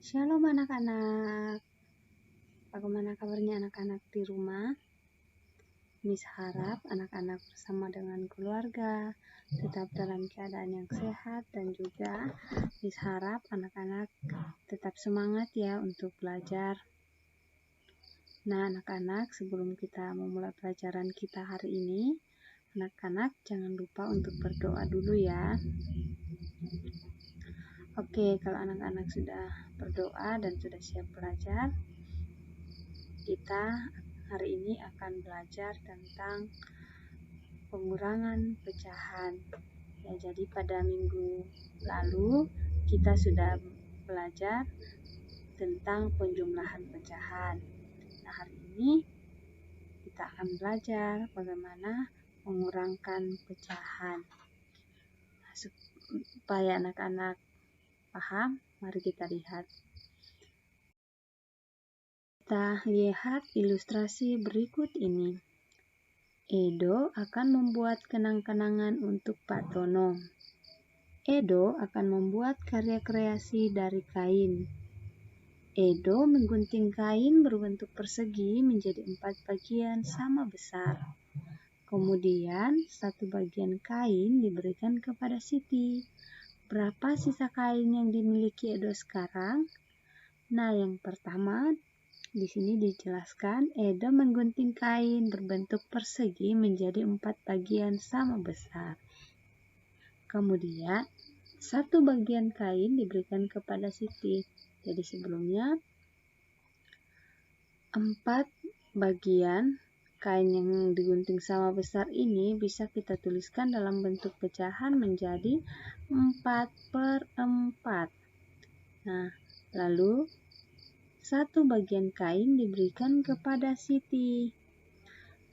Shalom anak-anak, bagaimana kabarnya anak-anak di rumah? Miss harap anak-anak bersama dengan keluarga tetap dalam keadaan yang sehat, dan juga Miss harap anak-anak tetap semangat ya untuk belajar. Nah anak-anak, sebelum kita memulai pelajaran kita hari ini, anak-anak jangan lupa untuk berdoa dulu ya. Oke, kalau anak-anak sudah berdoa dan sudah siap belajar, kita hari ini akan belajar tentang pengurangan pecahan. Ya, jadi pada minggu lalu kita sudah belajar tentang penjumlahan pecahan. Nah, hari ini kita akan belajar bagaimana mengurangkan pecahan. Nah, supaya anak-anak paham, mari kita lihat. Kita lihat ilustrasi berikut ini. Edo akan membuat kenang-kenangan untuk Pak Tono. Edo akan membuat karya kreasi dari kain. Edo menggunting kain berbentuk persegi menjadi 4 bagian sama besar. Kemudian, satu bagian kain diberikan kepada Siti. Berapa sisa kain yang dimiliki Edo sekarang? Nah, yang pertama, di sini dijelaskan Edo menggunting kain berbentuk persegi menjadi 4 bagian sama besar. Kemudian, satu bagian kain diberikan kepada Siti. Jadi sebelumnya 4 bagian kain yang digunting sama besar ini bisa kita tuliskan dalam bentuk pecahan menjadi 4/4. Nah, lalu satu bagian kain diberikan kepada Siti,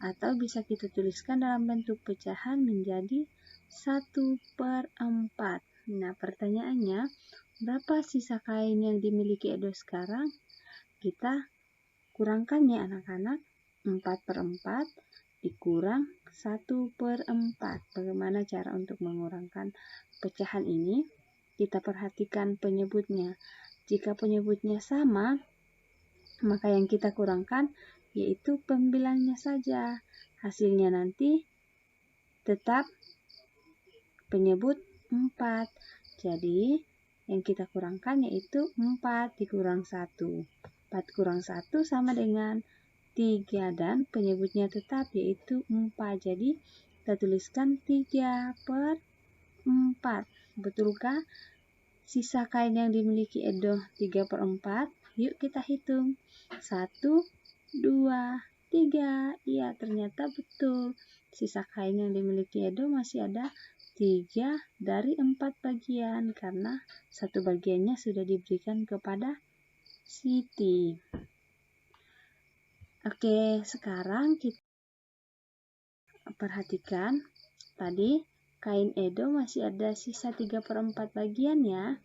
atau bisa kita tuliskan dalam bentuk pecahan menjadi 1/4. Nah, pertanyaannya, berapa sisa kain yang dimiliki Edo sekarang? Kita kurangkan ya anak-anak. 4/4 dikurang 1/4. Bagaimana cara untuk mengurangkan pecahan ini? Kita perhatikan penyebutnya. Jika penyebutnya sama, maka yang kita kurangkan yaitu pembilangnya saja. Hasilnya nanti tetap penyebut 4. Jadi yang kita kurangkan yaitu 4 dikurang 1. 4 kurang 1 sama dengan 3, dan penyebutnya tetap yaitu 4. Jadi kita tuliskan 3/4. Betulkah sisa kain yang dimiliki Edo 3/4? Yuk kita hitung. 1, 2, 3. Iya, ternyata betul. Sisa kain yang dimiliki Edo masih ada 3 dari 4 bagian, karena satu bagiannya sudah diberikan kepada Siti. Oke, sekarang kita perhatikan tadi kain Edo masih ada sisa 3/4 bagian ya.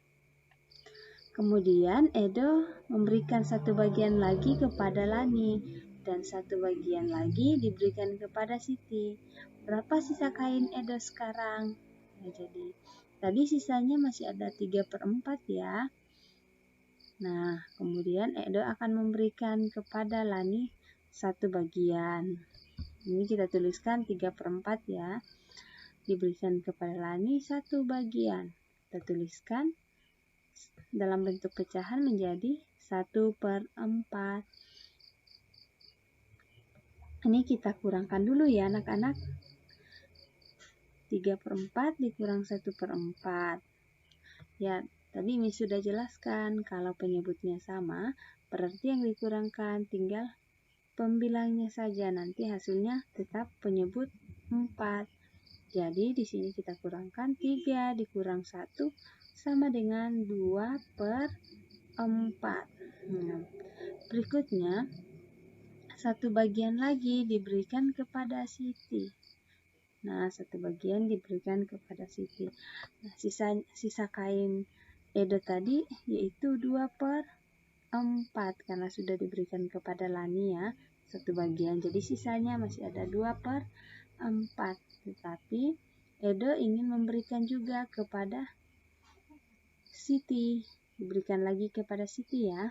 Kemudian Edo memberikan satu bagian lagi kepada Lani, dan satu bagian lagi diberikan kepada Siti. Berapa sisa kain Edo sekarang? Nah, jadi tadi sisanya masih ada 3/4 ya. Nah, kemudian Edo akan memberikan kepada Lani satu bagian. Ini kita tuliskan 3/4 ya. Diberikan kepada Lani satu bagian. Kita tuliskan dalam bentuk pecahan menjadi 1/4. Ini kita kurangkan dulu ya anak-anak. 3/4 dikurang 1/4. Ya, tadi ini sudah jelaskan kalau penyebutnya sama, berarti yang dikurangkan tinggal pembilangnya saja. Nanti hasilnya tetap penyebut 4. Jadi di sini kita kurangkan 3 dikurang 1 sama dengan 2/4. Nah, berikutnya satu bagian lagi diberikan kepada Siti. Nah, satu bagian diberikan kepada Siti. Nah, sisa kain Edo tadi yaitu 2/4 karena sudah diberikan kepada Lani ya, satu bagian. Jadi sisanya masih ada 2/4. Tetapi Edo ingin memberikan juga kepada Siti. diberikan lagi kepada Siti ya.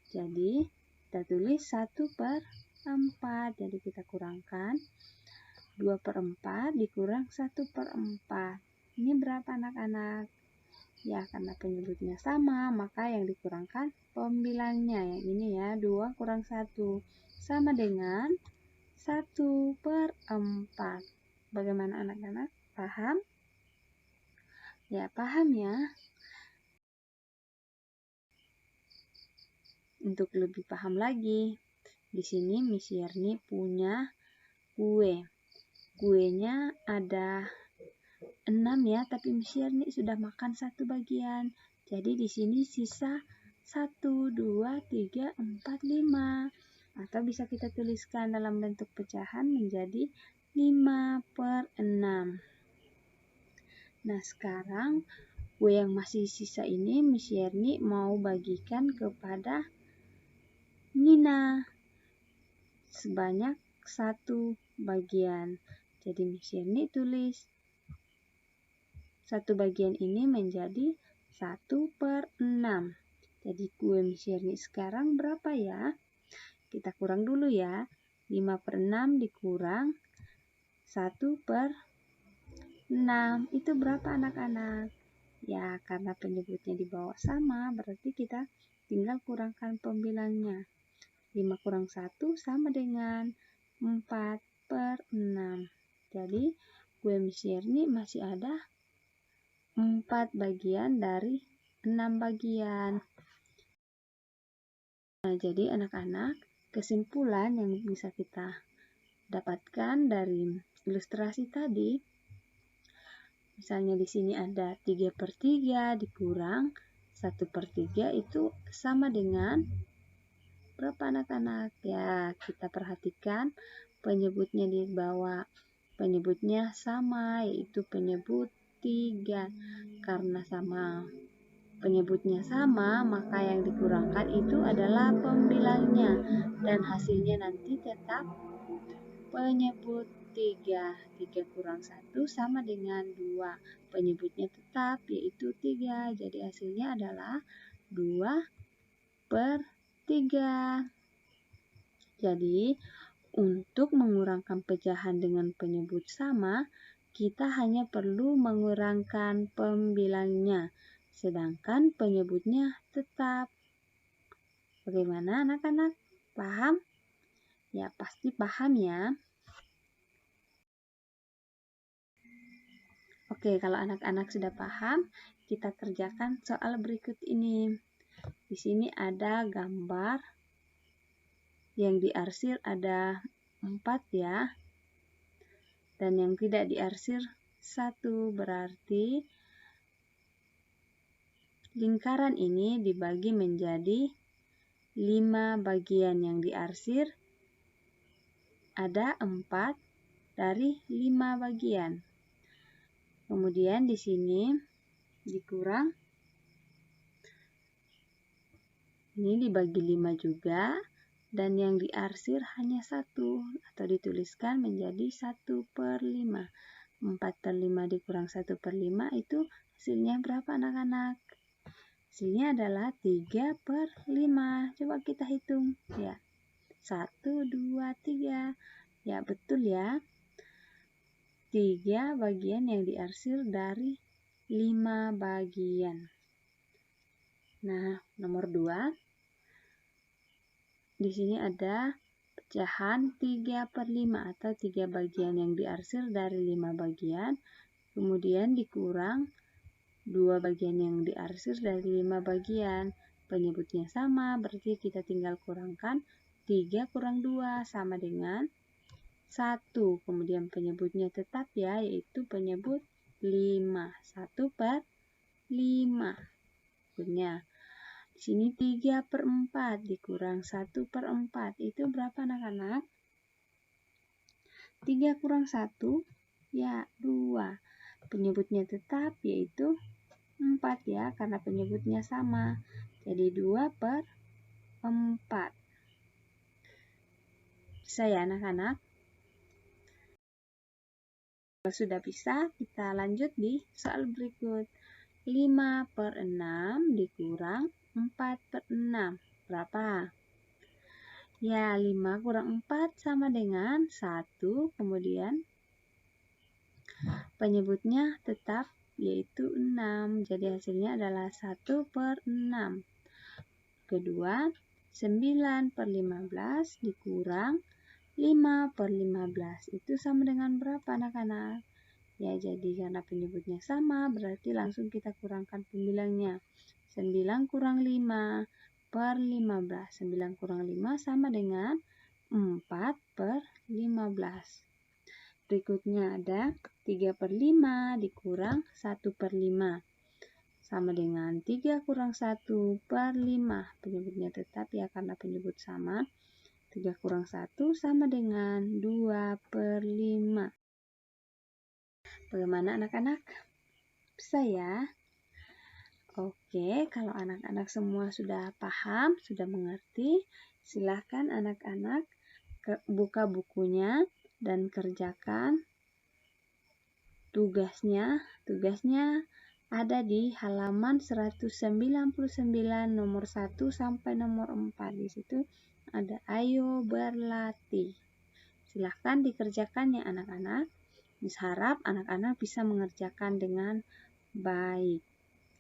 Jadi kita tulis 1/4. Jadi kita kurangkan 2/4 dikurang 1/4. Ini berapa anak-anak? Ya, karena penyebutnya sama, maka yang dikurangkan pembilangnya. Yang ini ya, 2 kurang 1 sama dengan 1/4. Bagaimana anak-anak? Paham? Ya, paham ya. Untuk lebih paham lagi, di sini Miss Yerni punya kue. Kuenya ada 6 ya, tapi Miss Yerni sudah makan 1 bagian. Jadi di sini sisa 1, 2, 3, 4, 5. Atau bisa kita tuliskan dalam bentuk pecahan menjadi 5/6. Nah, sekarang kue yang masih sisa ini Miss Yerni mau bagikan kepada Nina sebanyak 1 bagian. Jadi Miss Yerni tulis 1 bagian ini menjadi 1/6. Jadi kue Miss Yerni sekarang berapa ya? Kita kurang dulu ya. 5/6 dikurang 1/6. Itu berapa anak-anak? Ya, karena penyebutnya di bawah sama, berarti kita tinggal kurangkan pembilangnya. 5 kurang 1 sama dengan 4/6. Jadi kue Miss Yerni masih ada 4 bagian dari 6 bagian. Nah, jadi anak-anak, kesimpulan yang bisa kita dapatkan dari ilustrasi tadi, misalnya di sini ada 3/3 dikurang 1/3 itu sama dengan berapa anak-anak? Ya, kita perhatikan penyebutnya di bawah. Penyebutnya sama, yaitu penyebut 3. Karena penyebutnya sama, maka yang dikurangkan itu adalah pembilangnya. Dan hasilnya nanti tetap penyebut 3. 3 kurang 1 sama dengan 2. Penyebutnya tetap, yaitu 3. Jadi hasilnya adalah 2/3. Jadi, untuk mengurangkan pecahan dengan penyebut sama, kita hanya perlu mengurangkan pembilangnya, sedangkan penyebutnya tetap. Bagaimana anak-anak? Paham? Ya, pasti paham ya. Oke, kalau anak-anak sudah paham, kita kerjakan soal berikut ini. Di sini ada gambar yang diarsir ada 4 ya. Dan yang tidak diarsir 1, berarti lingkaran ini dibagi menjadi 5 bagian. Yang diarsir ada 4 dari 5 bagian. Kemudian di sini dikurang, ini dibagi 5 juga, dan yang diarsir hanya 1, atau dituliskan menjadi 1/5. 4/5 dikurang 1/5 itu hasilnya berapa anak-anak? Hasilnya adalah 3/5. Coba kita hitung ya. 1, 2, 3. Ya, betul ya. 3 bagian yang diarsir dari 5 bagian. Nah, nomor 2. Di sini ada pecahan 3/5 atau 3 bagian yang diarsir dari 5 bagian. Kemudian dikurang 2 bagian yang diarsir dari 5 bagian. Penyebutnya sama, berarti kita tinggal kurangkan 3 kurang 2 sama dengan 1. Kemudian penyebutnya tetap ya, yaitu penyebut 5. 1/5. Berikutnya, di sini 3/4 dikurang 1/4. Itu berapa anak-anak? 3 kurang 1, ya 2. Penyebutnya tetap, yaitu 4 ya, karena penyebutnya sama. Jadi 2/4. Bisa ya anak-anak? Kalau sudah bisa, kita lanjut di soal berikut. 5/6 dikurang 4/6. Berapa? Ya, 5 kurang 4 sama dengan 1, kemudian penyebutnya tetap yaitu 6. Jadi hasilnya adalah 1/6. Kedua, 9/15 dikurang 5/15. Itu sama dengan berapa anak-anak? Ya, jadi karena penyebutnya sama, berarti langsung kita kurangkan pembilangnya. 9 kurang 5/15. 9 kurang 5 sama dengan 4/15. Berikutnya ada 3/5 dikurang 1/5. Sama dengan 3 kurang 1/5. Penyebutnya tetap ya karena penyebut sama. 3 kurang 1 sama dengan 2/5. Bagaimana anak-anak? Bisa ya? Oke, kalau anak-anak semua sudah paham, sudah mengerti, silahkan anak-anak buka bukunya dan kerjakan tugasnya. Tugasnya ada di halaman 199 nomor 1 sampai nomor 4. Di situ ada ayo berlatih. Silahkan dikerjakan ya anak-anak. Miss harap anak-anak bisa mengerjakan dengan baik.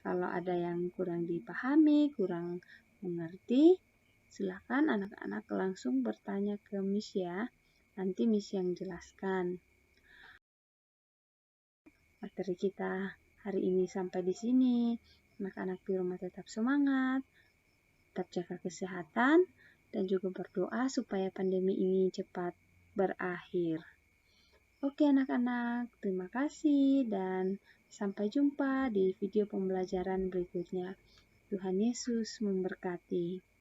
Kalau ada yang kurang dipahami, kurang mengerti, silahkan anak-anak langsung bertanya ke Miss ya. Nanti Miss yang jelaskan. Materi kita hari ini sampai di sini. Anak-anak di rumah tetap semangat, tetap jaga kesehatan, dan juga berdoa supaya pandemi ini cepat berakhir. Oke anak-anak, terima kasih dan sampai jumpa di video pembelajaran berikutnya. Tuhan Yesus memberkati.